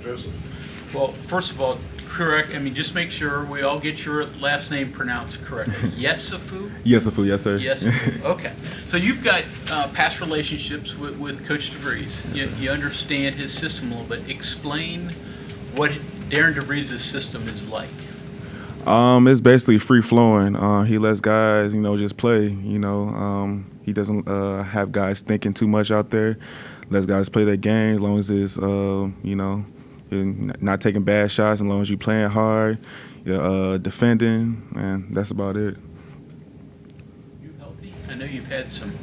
Joseph. Well, first of all, correct. I mean, just make sure we all get your last name pronounced correctly. Yesufu? Yesufu, yes, sir. Yesufu. Okay. So you've got past relationships with Coach DeVries. You understand his system a little bit. Explain what Darren DeVries' system is like. It's basically free flowing. He lets guys, just play. He doesn't have guys thinking too much out there. Lets guys play their game as long as it's, you're not taking bad shots, as long as you're playing hard, you're defending, and that's about it. You healthy? I know you've had some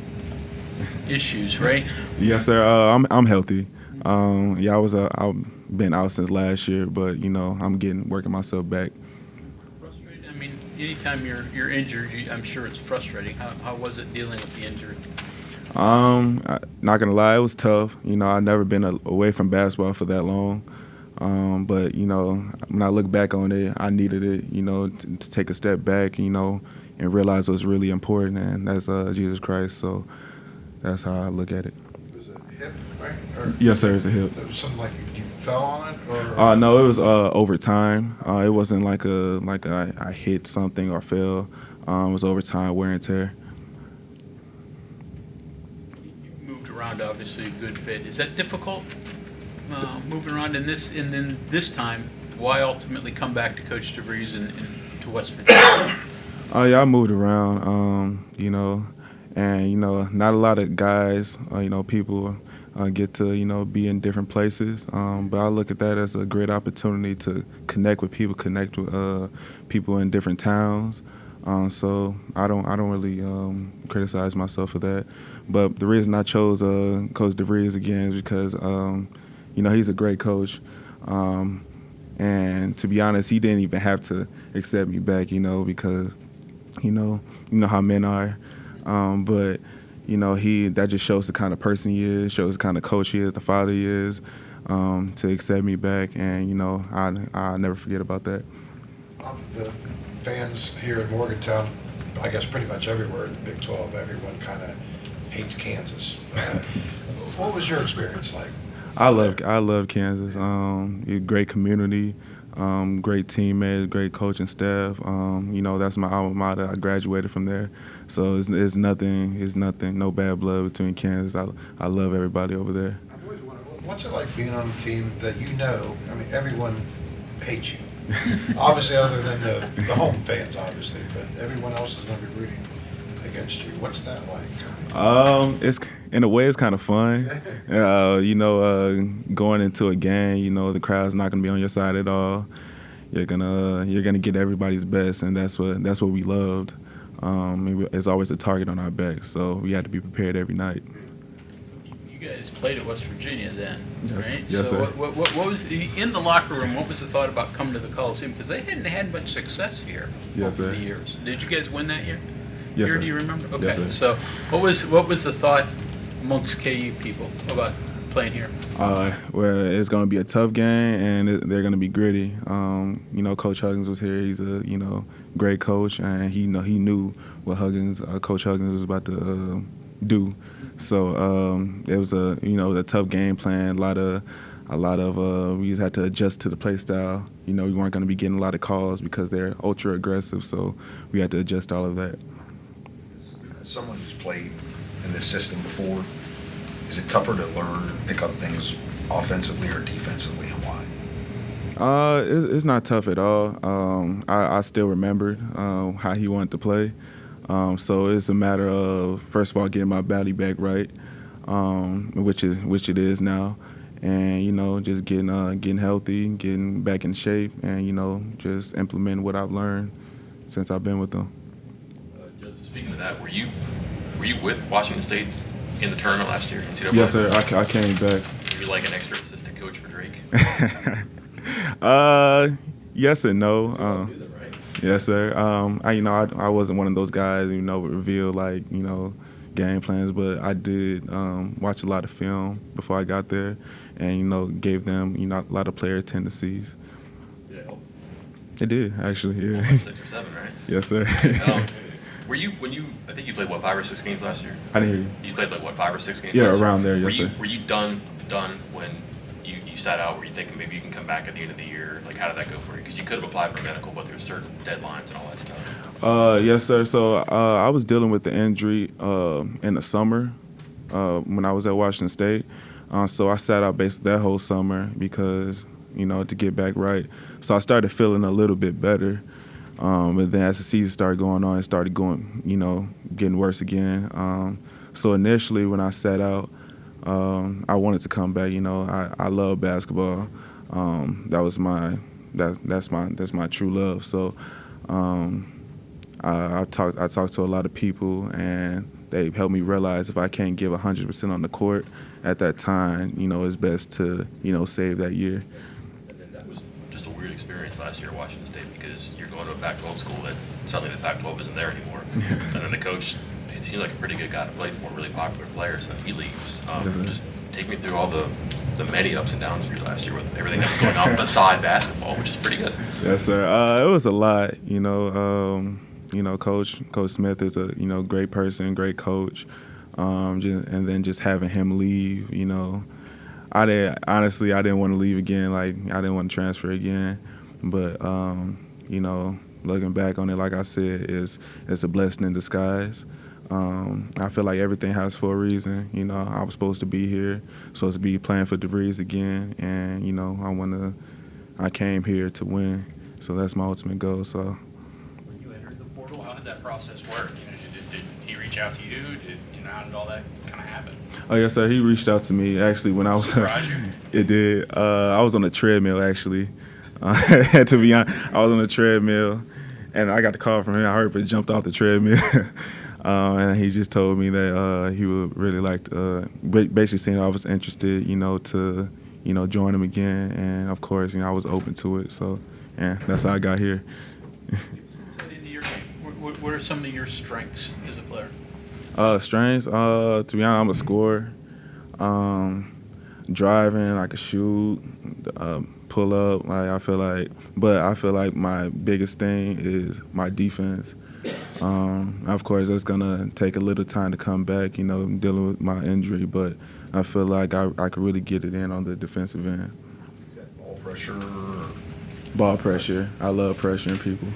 issues, right? Yes, sir. I'm healthy. I've been out since last year, but I'm working myself back. Frustrated? I mean, anytime you're injured, I'm sure it's frustrating. How was it dealing with the injury? Not gonna lie, it was tough. I've never been away from basketball for that long. But when I look back on it, I needed it, to take a step back, and realize what's really important, and that's Jesus Christ. So that's how I look at it. It was a hip, right? Or Yes, sir. It's a hip. it was something like you fell on it, or No, it was over time. It wasn't like I hit something or fell. It was over time, wear and tear. You moved around obviously a good bit. Is that difficult? Moving around in this, and then this time, why ultimately come back to Coach DeVries and to West Virginia? Yeah, I moved around, and not a lot of guys, people get to be in different places. But I look at that as a great opportunity to connect with people in different towns. So I don't really criticize myself for that. But the reason I chose Coach DeVries again is because he's a great coach. And to be honest, he didn't even have to accept me back, because you know how men are. But that just shows the kind of person he is, shows the kind of coach he is, the father he is, to accept me back, and I'll never forget about that. the fans here in Morgantown, I guess pretty much everywhere in the Big 12, everyone kind of hates Kansas. What was your experience like? I love Kansas. Great community, great teammates, great coaching staff. That's my alma mater. I graduated from there, so it's nothing, no bad blood between Kansas. I love everybody over there. I've always wondered, what's it like being on a team that I mean, everyone hates you. Obviously, other than the home fans, obviously, but everyone else is going to be rooting against you. What's that like? It's in a way it's kind of fun. Going into a game, the crowd's not gonna be on your side at all. You're gonna get everybody's best, and that's what we loved. It's always a target on our back, so we had to be prepared every night. You guys played at West Virginia then, Yes, right? yes, so sir. what was in the locker room? What was the thought about coming to the Coliseum? Because they hadn't had much success here Yes, over sir. the years. Did you guys win that year? Yes, sir. Do you remember? Okay. Yes, sir. So what was the thought amongst KU people about playing here? Well, it's going to be a tough game, and they're going to be gritty. Coach Huggins was here. He's a great coach, and he knew what Coach Huggins was about to do. So it was a tough game plan. A lot of we just had to adjust to the play style. We weren't going to be getting a lot of calls because they're ultra aggressive. So we had to adjust all of that. As someone who's played in this system before, is it tougher to learn and pick up things offensively or defensively, and why? It's not tough at all. I still remembered how he wanted to play. So it's a matter of, first of all, getting my body back right, which it is now, and just getting healthy, getting back in shape, and just implementing what I've learned since I've been with them. Joseph, speaking of that, were you with Washington State in the tournament last year? NCAA? Yes, sir. I came back. Were you like an extra assistant coach for Drake? Yes and no. Do that, right? Yes, sir. I wasn't one of those guys, reveal game plans, but I did watch a lot of film before I got there, and gave them a lot of player tendencies. Did it help? It did actually, yeah. Almost 6 or 7, right? Yes, sir. Were you I think you played 5 or 6 games last year? I didn't hear you. You played 5 or 6 games? Yeah, last year? around there, yes, sir. Were you done when you sat out? Were you thinking maybe you can come back at the end of the year? Like, how did that go for you? Because you could have applied for medical, but there's certain deadlines and all that stuff. Yes, sir. So I was dealing with the injury in the summer when I was at Washington State. So I sat out basically that whole summer because, to get back right. So I started feeling a little bit better. But then as the season started going on, it started going, getting worse again. So initially when I sat out, I wanted to come back. I love basketball. That's my true love. So I talked to a lot of people, and they helped me realize if I can't give 100% on the court at that time, it's best to save that year. And then that was just a weird experience last year at Washington State because you're going to a Pac-12 school that suddenly the Pac-12 isn't there anymore, and then the coach. He seems like a pretty good guy to play for, really popular player, so then he leaves. Just take me through all the many ups and downs for you last year with everything that was going on beside basketball, which is pretty good. Yes, sir. It was a lot, Coach Smith is a great person, great coach, and then just having him leave, I didn't want to leave again. Like I didn't want to transfer again, but looking back on it, like I said, it's a blessing in disguise. I feel like everything happens for a reason. I was supposed to be here, supposed to be playing for DeVries again, and I came here to win, so that's my ultimate goal. So. When you entered the portal, how did that process work? Did he reach out to you? How did all that kind of happen? Oh yes, sir. He reached out to me actually when I was. Surprise you? It did. I was on the treadmill actually. To be honest, I was on the treadmill, and I got the call from him. I heard it jumped off the treadmill. And he just told me that he would really like to, basically saying I was interested, to, join him again. And of course, I was open to it. So, yeah, that's how I got here. So into your game, what are some of your strengths as a player? Strengths, to be honest, I'm a scorer. Driving, I can shoot, pull up. I feel like my biggest thing is my defense. Of course, that's gonna take a little time to come back, dealing with my injury. But I feel like I could really get it in on the defensive end. Is that ball pressure? Ball pressure. I love pressuring people.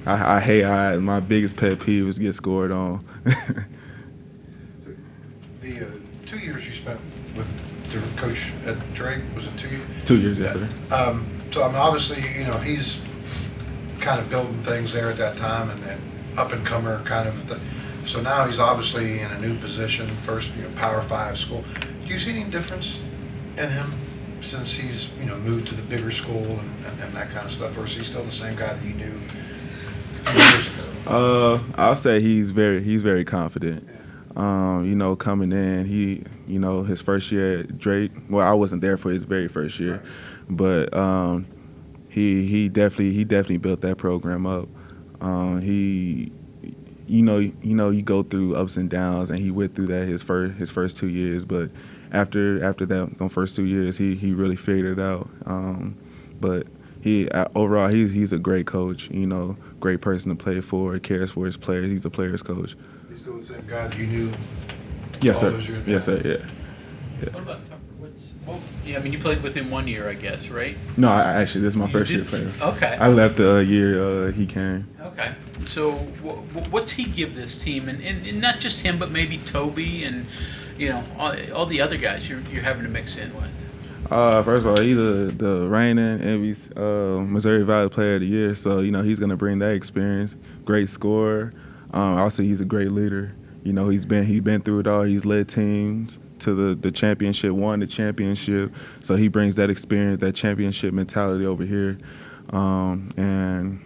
I hate. My biggest pet peeve is get scored on. The 2 years you spent with the coach at Drake, was it 2 years? 2 years, yes, sir. So obviously, he's kind of building things there at that time, and then up and comer kind of. So now he's obviously in a new position, first Power 5 school. Do you see any difference in him since he's moved to the bigger school and that kind of stuff, or is he still the same guy that you knew a few years ago? I'll say he's very confident. Coming in, his first year at Drake. Well, I wasn't there for his very first year, but he definitely built that program up. You go through ups and downs, and he went through that his first 2 years. But after that, those first 2 years, he really figured it out. But overall, he's a great coach. Great person to play for. Cares for his players. He's a players coach. He's still the same guy that you knew. Yes, all sir. those years? Yes, sir. Yeah. What about Tucker? You played with him 1 year, I guess, right? No, actually, this is my You first did? year playing. Okay. I left the year he came. Okay. So what's he give this team, and not just him, but maybe Toby and all the other guys you're having to mix in with? First of all, he's the reigning Missouri Valley Player of the Year, so he's gonna bring that experience. Great scorer. Also, he's a great leader. He's been through it all. He's led teams to the championship, won the championship. So he brings that experience, that championship mentality over here. And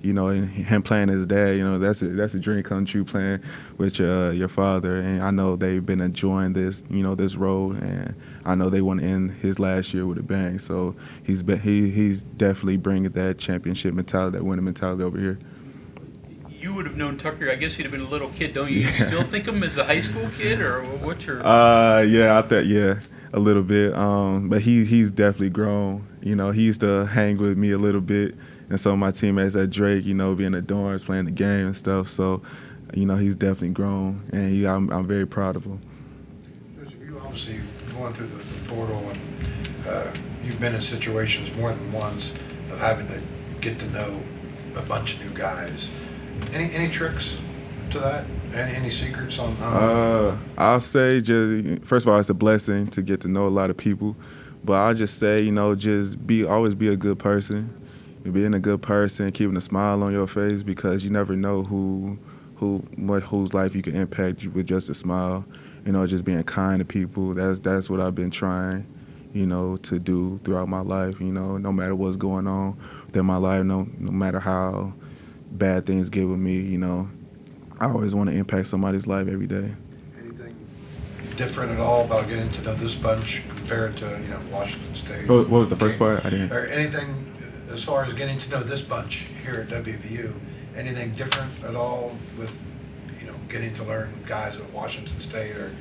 him playing his dad, that's a dream come true playing with your father. And I know they've been enjoying this, this road, and I know they want to end his last year with a bang. So he's definitely bringing that championship mentality, that winning mentality over here. You would have known Tucker. I guess he'd have been a little kid, don't you? You still think of him as a high school kid, or what's your? Yeah, a little bit. But he's definitely grown. He used to hang with me a little bit, and some of my teammates at Drake, being in the dorms, playing the game and stuff. So, he's definitely grown, and I'm very proud of him. You obviously going through the portal, and you've been in situations more than once of having to get to know a bunch of new guys. Any tricks to that? Any secrets on? I'll say just first of all, it's a blessing to get to know a lot of people, but I'll just say just always be a good person. Being a good person, keeping a smile on your face, because you never know whose life you can impact with just a smile. Just being kind to people. That's what I've been trying, to do throughout my life. No matter what's going on within my life, no matter how bad things get with me, I always want to impact somebody's life every day. Anything different at all about getting to know this bunch compared to Washington State? What was the first part? I didn't. Or anything as far as getting to know this bunch here at WVU? Anything different at all with getting to learn guys at Washington State or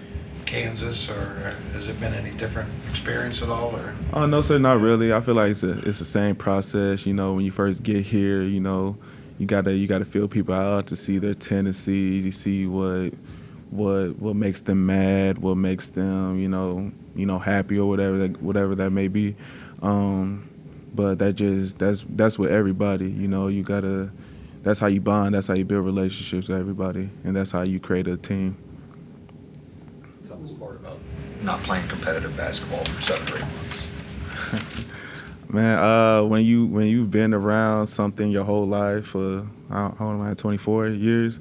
Kansas, or has it been any different experience at all? Or no, sir, not really. I feel like it's the same process. When you first get here, you gotta feel people out to see their tendencies. You see what makes them mad, what makes them happy, or whatever that may be. But that's with everybody. You gotta. That's how you bond. That's how you build relationships with everybody, and that's how you create a team. Toughest part about not playing competitive basketball for 7 or 8 months? Man, when you've been around something your whole life for how old am I? 24 years.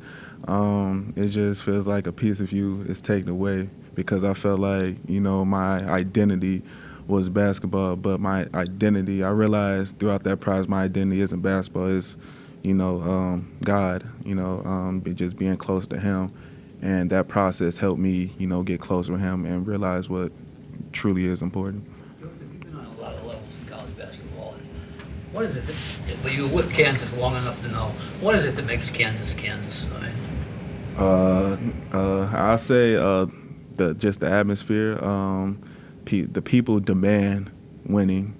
It just feels like a piece of you is taken away, because I felt like my identity was basketball, but my identity, I realized throughout that process, my identity isn't basketball. It's God, just being close to Him, and that process helped me, get closer to Him and realize what truly is important. Joseph, you've been on a lot of levels in college basketball. What is it that you were with Kansas long enough to know, what is it that makes Kansas Kansas? I say just the atmosphere. The people demand winning.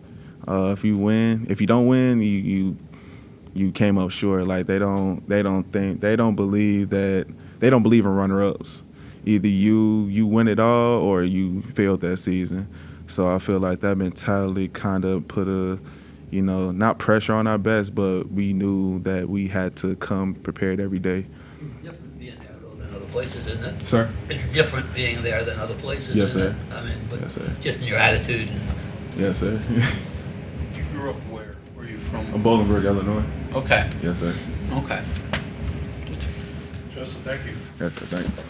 If you don't win, you came up short. Like they don't believe in runner-ups. Either you win it all or you failed that season. So I feel like that mentality kind of put not pressure on our best, but we knew that we had to come prepared every day. It's different being there than other places, isn't it? Sir? It's different being there than other places. Yes, isn't sir. It? I mean, but Yes, sir. just in your attitude. Yes, sir. You grew up where? Where are you from? Bolingbrook, Illinois. Okay. Yes, sir. Okay. Joseph, thank you. Yes, sir. Thank you.